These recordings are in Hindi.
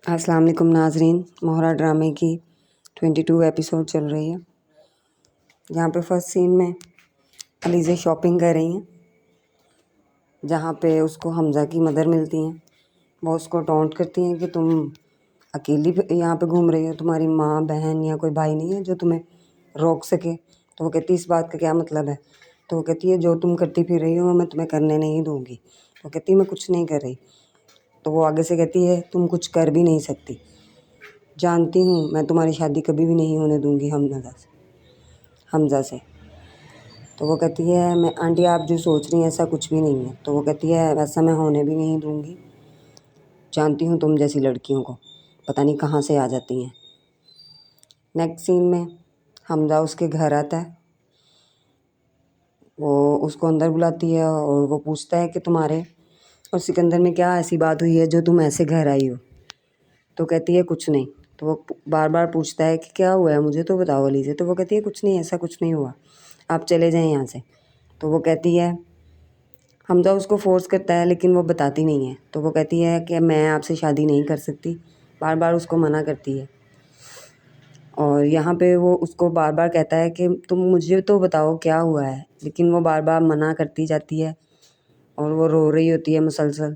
अस्सलाम वालेकुम नाजरीन। मोहरा ड्रामे की 22 एपिसोड चल रही है। यहाँ पे फर्स्ट सीन में अलीज़े शॉपिंग कर रही हैं, जहाँ पे उसको हमज़ा की मदर मिलती हैं। वो उसको टॉन्ट करती हैं कि तुम अकेली यहाँ पे घूम रही हो, तुम्हारी माँ बहन या कोई भाई नहीं है जो तुम्हें रोक सके। तो वो कहती है इस बात का क्या मतलब है। तो वो कहती है जो तुम करती फिर रही हो मैं तुम्हें करने नहीं दूँगी। तो कहती है मैं कुछ नहीं कर रही। तो वो आगे से कहती है तुम कुछ कर भी नहीं सकती, जानती हूँ मैं तुम्हारी शादी कभी भी नहीं होने दूँगी हमज़ा से। तो वो कहती है मैं आंटी आप जो सोच रही हैं ऐसा कुछ भी नहीं है। तो वो कहती है वैसा मैं होने भी नहीं दूँगी, जानती हूँ तुम जैसी लड़कियों को पता नहीं कहाँ से आ जाती हैं। नेक्स्ट सीन में हमज़ा उसके घर आता है। वो उसको अंदर बुलाती है और वो पूछता है कि तुम्हारे और सिकंदर में क्या ऐसी बात हुई है जो तुम ऐसे घर आई हो। तो कहती है कुछ नहीं। तो वो बार बार पूछता है कि क्या हुआ है मुझे तो बताओ अलीज़े। तो वो कहती है कुछ नहीं, ऐसा कुछ नहीं हुआ, आप चले जाएं यहाँ से। तो वो कहती है हमज़ा उसको फोर्स करता है लेकिन वो बताती नहीं है। तो वो कहती है कि मैं आपसे शादी नहीं कर सकती, बार बार उसको मना करती है। और यहाँ पे वो उसको बार बार कहता है कि तुम मुझे तो बताओ क्या हुआ है, लेकिन वो बार बार मना करती जाती है और वो रो रही होती है मुसलसल।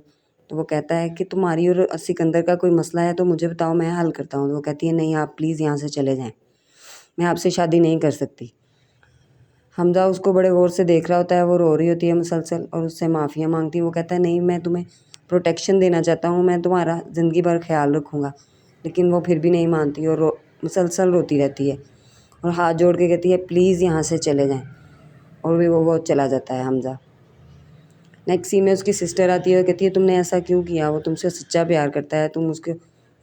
तो वो कहता है कि तुम्हारी और सिकंदर का कोई मसला है तो मुझे बताओ, मैं हल करता हूँ। तो वो कहती है नहीं आप प्लीज़ यहाँ से चले जाएं, मैं आपसे शादी नहीं कर सकती। हमज़ा उसको बड़े गौर से देख रहा होता है, वो रो रही होती है मुसलसल और उससे माफ़िया मांगती है। वो कहता है नहीं मैं तुम्हें प्रोटेक्शन देना चाहता हूँ, मैं तुम्हारा ज़िंदगी भर ख्याल रखूँगा। लेकिन वो फिर भी नहीं मानती और मुसलसल रोती रहती है और हाथ जोड़ के कहती है प्लीज़ यहाँ से चले जाएँ। और भी वो चला जाता है हमज़ा। नेक्स्ट सीन में उसकी सिस्टर आती है और कहती है तुमने ऐसा क्यों किया, वो तुमसे सच्चा प्यार करता है, तुम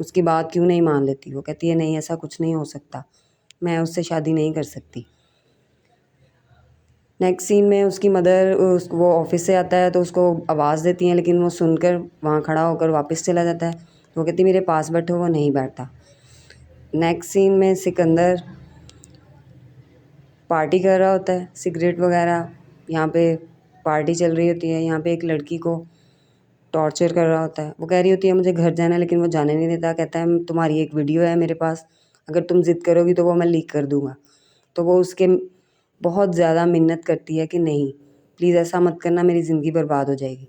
उसकी बात क्यों नहीं मान लेती। वो कहती है नहीं ऐसा कुछ नहीं हो सकता, मैं उससे शादी नहीं कर सकती। नेक्स्ट सीन में उसकी मदर वो ऑफिस से आता है तो उसको आवाज़ देती हैं, लेकिन वो सुनकर वहाँ खड़ा होकर वापस चला जाता है। तो वो कहती मेरे पास बैठो, वो नहीं बैठता। नेक्स्ट सीन में सिकंदर पार्टी कर रहा होता है, सिगरेट वगैरह यहाँ पे पार्टी चल रही होती है। यहाँ पे एक लड़की को टॉर्चर कर रहा होता है। वो कह रही होती है मुझे घर जाना है, लेकिन वो जाने नहीं देता। कहता है तुम्हारी एक वीडियो है मेरे पास, अगर तुम ज़िद करोगी तो वो मैं लीक कर दूँगा। तो वो उसके बहुत ज़्यादा मिन्नत करती है कि नहीं प्लीज़ ऐसा मत करना, मेरी ज़िंदगी बर्बाद हो जाएगी।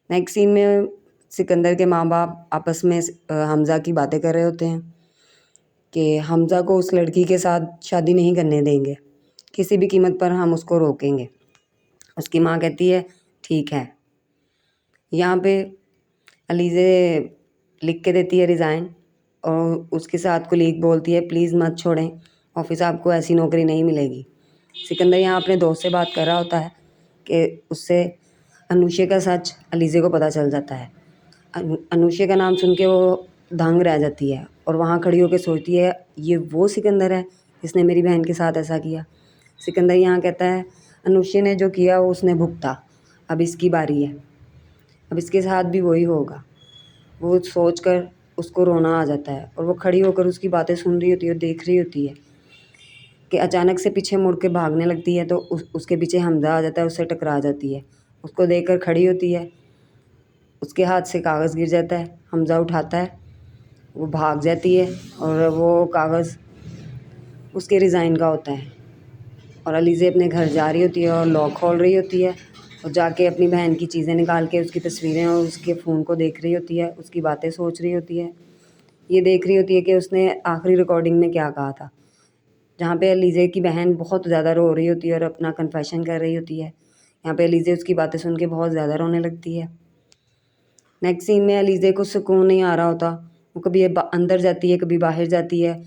नेक्स्ट सीन में सिकंदर के माँ बाप आपस में हमज़ा की बातें कर रहे होते हैं कि हमज़ा को उस लड़की के साथ शादी नहीं करने देंगे, किसी भी कीमत पर हम उसको रोकेंगे। उसकी माँ कहती है ठीक है। यहाँ पे अलीज़े लिख के देती है रिज़ाइन और उसके साथ कुलीग बोलती है प्लीज़ मत छोड़ें, ऑफिस आपको ऐसी नौकरी नहीं मिलेगी। सिकंदर यहाँ अपने दोस्त से बात कर रहा होता है कि उससे अनुषे का सच अलीज़े को पता चल जाता है। अनुषे का नाम सुन के वो दंग रह जाती है और वहाँ खड़ी होकर सोचती है ये वो सिकंदर है जिसने मेरी बहन के साथ ऐसा किया। सिकंदर यहाँ कहता है अनुषे ने जो किया वो उसने भुगता, अब इसकी बारी है, अब इसके साथ भी वही होगा। वो सोचकर उसको रोना आ जाता है और वो खड़ी होकर उसकी बातें सुन रही होती है और देख रही होती है कि अचानक से पीछे मुड़ के भागने लगती है। तो उसके पीछे हमज़ा आ जाता है, उससे टकरा जाती है। उसको देखकर खड़ी होती है, उसके हाथ से कागज़ गिर जाता है, हमज़ा उठाता है, वो भाग जाती है और वो कागज़ उसके रिज़ाइन का होता है। और अलीज़े अपने घर जा रही होती है और लॉक खोल रही होती है और जाके अपनी बहन की चीज़ें निकाल के उसकी तस्वीरें और उसके फ़ोन को देख रही होती है, उसकी बातें सोच रही होती है। ये देख रही होती है कि उसने आखिरी रिकॉर्डिंग में क्या कहा था, जहाँ पे अलीज़े की बहन बहुत ज़्यादा रो रही होती है और अपना कन्फेशन कर रही होती है। यहाँ पे अलीज़े उसकी बातें सुन के बहुत ज़्यादा रोने लगती है। नेक्स्ट सीन में अलीज़े को सुकून नहीं आ रहा होता, वो कभी अंदर जाती है कभी बाहर जाती है,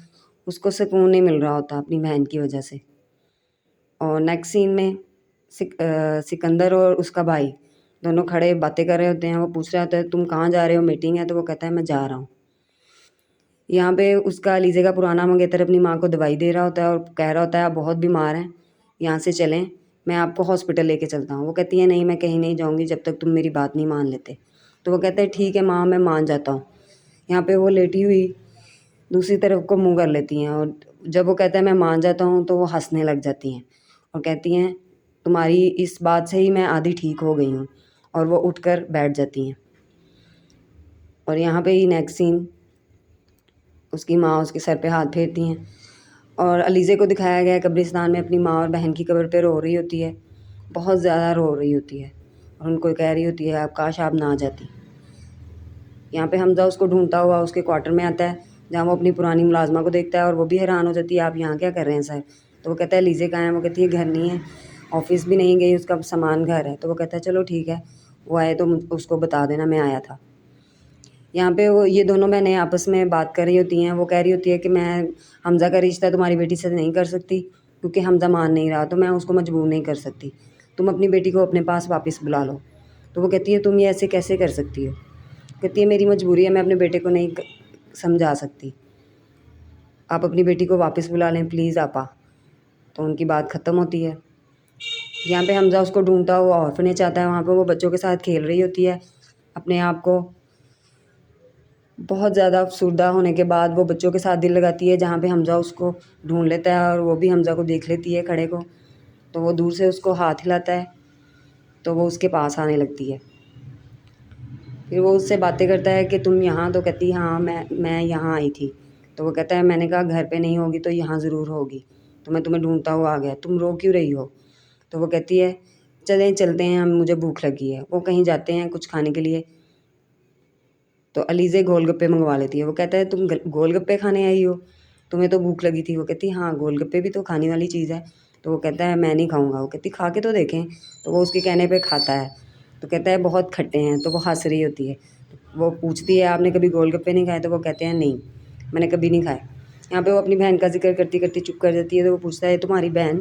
उसको सुकून नहीं मिल रहा होता अपनी बहन की वजह से। और नेक्स्ट सीन में सिकंदर और उसका भाई दोनों खड़े बातें कर रहे होते हैं। वो पूछ रहा होता है तुम कहाँ जा रहे हो, मीटिंग है। तो वो कहता है मैं जा रहा हूँ। यहाँ पे उसका अलीज़े का पुराना मंगेतर अपनी माँ को दवाई दे रहा होता है और कह रहा होता है आप बहुत बीमार हैं, यहाँ से चलें, मैं आपको हॉस्पिटल लेके चलता हूँ। वो कहती है नहीं मैं कहीं नहीं जाऊँगी जब तक तुम मेरी बात नहीं मान लेते। तो वो कहता है ठीक है माँ मैं मान जाता हूँ। यहाँ पे वो लेटी हुई दूसरी तरफ को मुँह कर लेती हैं और जब वो कहता है मैं मान जाता हूँ तो वो हंसने लग जाती हैं और कहती हैं तुम्हारी इस बात से ही मैं आधी ठीक हो गई हूँ। और वो उठकर बैठ जाती हैं। और यहाँ पे ही नेक्स्ट सीन उसकी माँ उसके सर पे हाथ फेरती हैं। और अलीज़े को दिखाया गया है कब्रिस्तान में अपनी माँ और बहन की कब्र पे रो रही होती है, बहुत ज़्यादा रो रही होती है और उनको कह रही होती है आप काश आप ना आ जाती। यहाँ पे हमज़ा उसको ढूंढता हुआ उसके क्वार्टर में आता है, जहाँ वो अपनी पुरानी मुलाजमा को देखता है और वो भी हैरान हो जाती है आप यहाँ क्या कर रहे हैं सर। तो वो कहता है अलीज़े कहाँ है। वो कहती है घर नहीं है, ऑफिस भी नहीं गई, उसका सामान घर है। तो वो कहता है चलो ठीक है, वो आए तो उसको बता देना मैं आया था। यहाँ पे वो ये दोनों बहनें आपस में बात कर रही होती हैं। वो कह रही होती है कि मैं हमज़ा का रिश्ता तुम्हारी बेटी से नहीं कर सकती क्योंकि हमज़ा मान नहीं रहा, तो मैं उसको मजबूर नहीं कर सकती। तुम अपनी बेटी को अपने पास वापस बुला लो। तो वो कहती है तुम ये ऐसे कैसे कर सकती हो। कहती है मेरी मजबूरी है, मैं अपने बेटे को नहीं समझा सकती, आप अपनी बेटी को वापस बुला लें प्लीज़ आपा। तो उनकी बात ख़त्म होती है। यहाँ पे हमज़ा उसको ढूंढता हुआ ऑर्फनेज आता है, वहाँ पे वो बच्चों के साथ खेल रही होती है। अपने आप को बहुत ज़्यादा अफसरदा होने के बाद वो बच्चों के साथ दिल लगाती है, जहाँ पे हमज़ा उसको ढूंढ लेता है और वो भी हमज़ा को देख लेती है खड़े को। तो वो दूर से उसको हाथ हिलाता है, तो वो उसके पास आने लगती है। फिर वो उससे बातें करता है कि तुम यहाँ। तो कहती हाँ मैं यहाँ आई थी। तो वो कहता है मैंने कहा घर पे नहीं होगी तो यहाँ ज़रूर होगी, तो मैं तुम्हें ढूंढता हुआ आ गया, तुम रो क्यों रही हो। तो वो कहती है चलते हैं हम, मुझे भूख लगी है। वो कहीं जाते हैं कुछ खाने के लिए, तो अलीज़े गोलगप्पे मंगवा लेती है। वो कहता है तुम गोलगप्पे खाने आई हो, तुम्हें तो भूख लगी थी। वो कहती हाँ गोलगप्पे भी तो खाने वाली चीज़ है। तो वो कहता है मैं नहीं खाऊंगा। वो कहती खा के तो देखें। तो वो उसके कहने पे खाता है, तो कहता है बहुत खट्टे हैं। तो वो हंस रही होती है। वो पूछती है आपने कभी गोलगप्पे नहीं खाए। तो वो कहते हैं नहीं मैंने कभी नहीं खाए। यहाँ पे वो अपनी बहन का जिक्र करती करती चुप कर जाती है। तो वो पूछता है तुम्हारी बहन।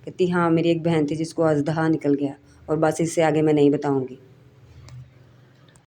कहती हाँ मेरी एक बहन थी जिसको अजदहा निकल गया और बस इससे आगे मैं नहीं बताऊँगी।